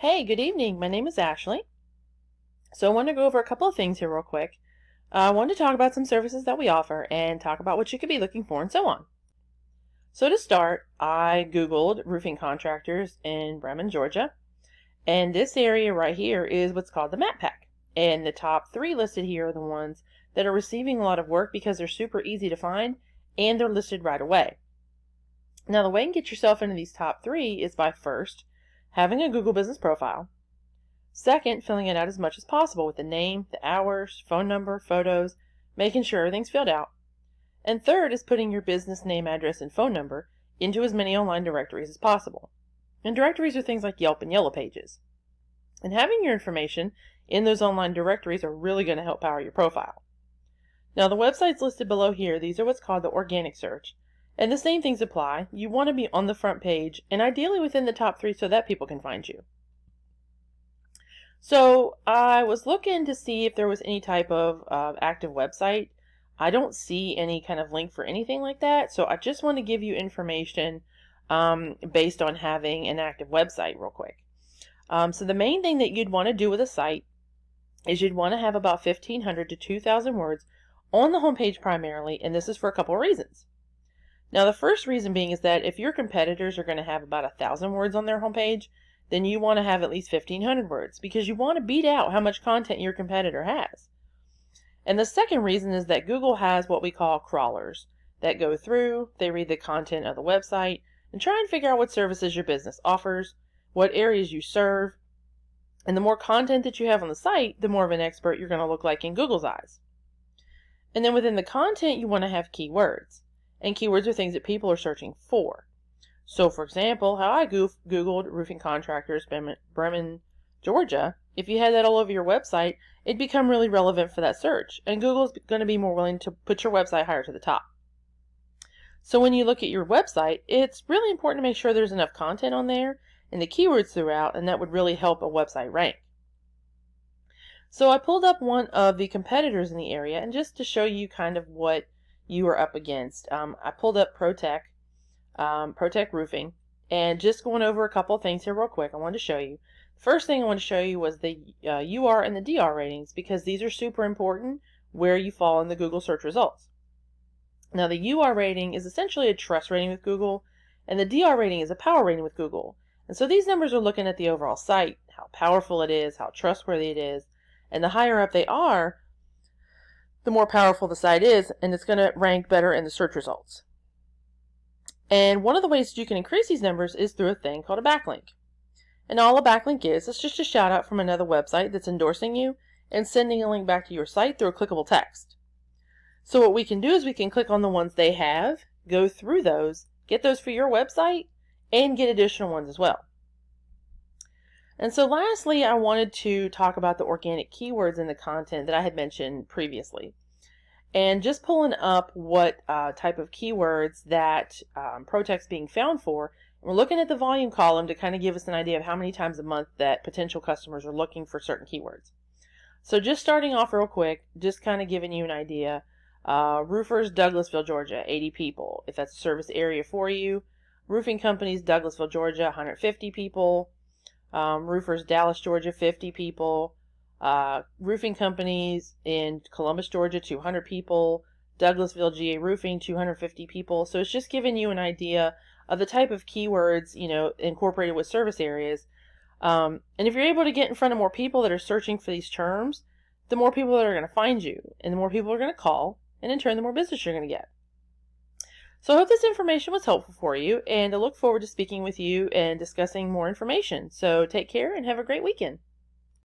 Hey, good evening. My name is Ashley. So I want to go over a couple of things here real quick. I want to talk about some services that we offer and talk about what you could be looking for and so on. So to start, I Googled roofing contractors in Bremen, Georgia. And this area right here is what's called the Map Pack. And the top 3 listed here are the ones that are receiving a lot of work because they're super easy to find and they're listed right away. Now the way you can get yourself into these top 3 is by first having a Google business profile. Second, filling it out as much as possible with the name, the hours, phone number, photos, making sure everything's filled out. And third is putting your business name, address, and phone number into as many online directories as possible. And directories are things like Yelp and Yellow Pages. And having your information in those online directories are really going to help power your profile. Now the websites listed below here, these are what's called the organic search. And the same things apply. You want to be on the front page and ideally within the top 3 so that people can find you. So I was looking to see if there was any type of active website. I don't see any kind of link for anything like that. So I just want to give you information based on having an active website real quick. So the main thing that you'd want to do with a site is you'd want to have about 1,500 to 2,000 words on the homepage primarily, and this is for a couple of reasons. Now the first reason being is that if your competitors are going to have about 1,000 words on their homepage, then you want to have at least 1,500 words because you want to beat out how much content your competitor has. And the second reason is that Google has what we call crawlers that go through, they read the content of the website, and try and figure out what services your business offers, what areas you serve, and the more content that you have on the site, the more of an expert you're going to look like in Google's eyes. And then within the content, you want to have keywords. And keywords are things that people are searching for. So, for example, how I Googled roofing contractors, Bremen, Georgia, if you had that all over your website, it'd become really relevant for that search. And Google's going to be more willing to put your website higher to the top. So when you look at your website, it's really important to make sure there's enough content on there and the keywords throughout, and that would really help a website rank. So I pulled up one of the competitors in the area, and just to show you kind of what you are up against, I pulled up ProTech Roofing, and just going over a couple of things here real quick I wanted to show you. First thing I want to show you was the UR and the DR ratings, because these are super important where you fall in the Google search results. Now the UR rating is essentially a trust rating with Google, and the DR rating is a power rating with Google. And so these numbers are looking at the overall site, how powerful it is, how trustworthy it is, and the higher up they are, the more powerful the site is, and it's going to rank better in the search results. And one of the ways that you can increase these numbers is through a thing called a backlink. And all a backlink is, it's just a shout out from another website that's endorsing you and sending a link back to your site through a clickable text. So what we can do is we can click on the ones they have, go through those, get those for your website, and get additional ones as well. And so lastly, I wanted to talk about the organic keywords in the content that I had mentioned previously. And just pulling up what type of keywords that ProTech's being found for. We're looking at the volume column to kind of give us an idea of how many times a month that potential customers are looking for certain keywords. So just starting off real quick, just kind of giving you an idea. Roofers, Douglasville, Georgia, 80 people, if that's a service area for you. Roofing companies, Douglasville, Georgia, 150 people. Roofers, Dallas, Georgia, 50 people. Roofing companies in Columbus, Georgia, 200 people. Douglasville, GA Roofing, 250 people. So it's just giving you an idea of the type of keywords, incorporated with service areas. And if you're able to get in front of more people that are searching for these terms, the more people that are going to find you, and the more people are going to call, and in turn, the more business you're going to get. So I hope this information was helpful for you, and I look forward to speaking with you and discussing more information. So take care and have a great weekend.